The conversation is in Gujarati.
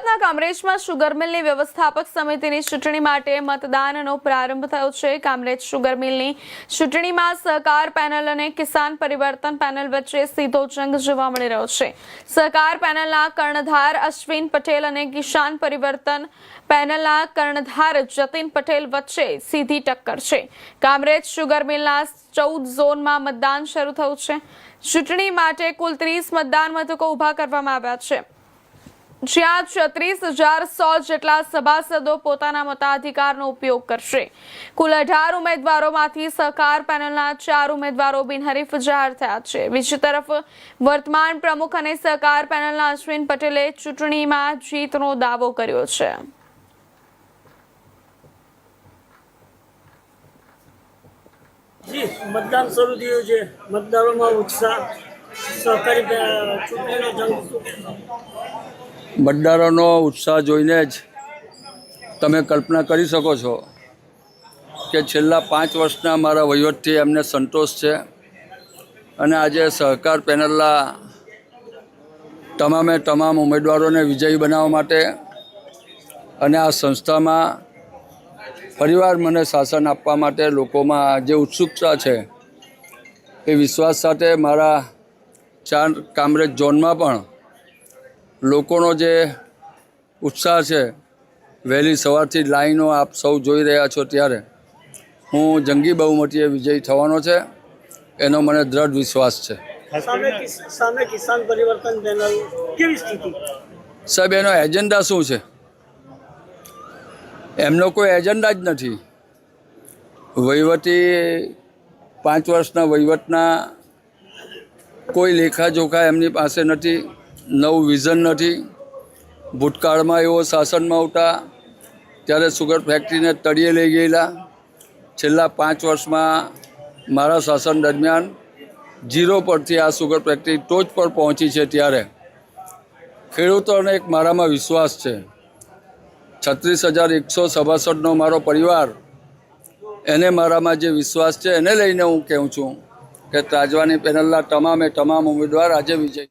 ગુજરાતના કામરેજમાં શુગર મિલની વ્યવસ્થાપક સમિતિની ચૂંટણી માટે મતદાનનો પ્રારંભ થયો છે। કામરેજ શુગર મિલની ચૂંટણીમાં સહકાર પેનલ અને કિસાન પરિવર્તન પેનલ વચ્ચે સીધો જંગ જોવા મળી રહ્યો છે। સહકાર પેનલના કર્ણધાર અશ્વિન પટેલ અને કિસાન પરિવર્તન પેનલના કર્ણધાર જતીન પટેલ વચ્ચે સીધી ટક્કર છે। કામરેજ શુગર મિલના 14 ઝોનમાં મતદાન શરૂ થયું છે। ચૂંટણી માટે કુલ 30 મતદાન મથકો ઊભા કરવામાં આવ્યા છે, જ્યાં 36,100 જેટલા સભાસદો પોતાના મતાધિકારનો ઉપયોગ કરશે। કુલ 18 ઉમેદવારોમાંથી સહકાર પેનલના 4 ઉમેદવારો બિનહરીફ જાહેર થયા છે। બીજી તરફ વર્તમાન પ્રમુખ અને સહકાર પેનલના અશ્વિન પટેલે ચૂંટણીમાં જીતનો દાવો કર્યો છે। मतदान शुरू थયું છે। મતદારોમાં ઉત્સાહ, સહકારી ચૂંટણીનો જંગ। મતદારોનો ઉત્સાહ જોઈને જ તમે કલ્પના કરી શકો છો કે છેલ્લા 5 વર્ષના મારા વહીવટથી એમને સંતોષ છે અને આજે સહકાર પેનલના તમામ ઉમેદવારોને વિજયી બનાવવા માટે અને આ સંસ્થામાં ફરીવાર મને શાસન આપવા માટે લોકોમાં જે ઉત્સુકતા છે એ વિશ્વાસ સાથે મારા 4 કામરેજ ઝોનમાં પણ લોકોનો જે ઉત્સાહ છે, વહેલી સવારથી લાઈનો આપ સૌ જોઈ રહ્યા છો, ત્યારે હું જંગી બહુમતીએ વિજયી થવાનો છે એનો મને દૃઢ વિશ્વાસ છે। સામે કિસાન પરિવર્તન પેનલ કેવી સ્થિતિ? સાહેબ, એનો એજન્ડા શું છે? એમનો કોઈ એજન્ડા જ નથી। વહીવટી 5 વર્ષના વહીવટના કોઈ લેખાજોખા એમની પાસે નથી, નવું વિઝન નથી। ભૂતકાળમાં એવો શાસનમાં ઉઠા ત્યારે સુગર ફેક્ટરીને તળિયે લઈ ગયેલા। છેલ્લા 5 વર્ષમાં મારા શાસન દરમિયાન 0 પરથી આ સુગર ફેક્ટરી ટોચ પર પહોંચી છે, ત્યારે ખેડૂતોને એક મારામાં વિશ્વાસ છે। 36,100 સભાસદનો મારો પરિવાર, એને મારામાં જે વિશ્વાસ છે એને લઈને હું કહું છું કે ત્રાજવાની પેનલના તમામ ઉમેદવાર આજે વિજય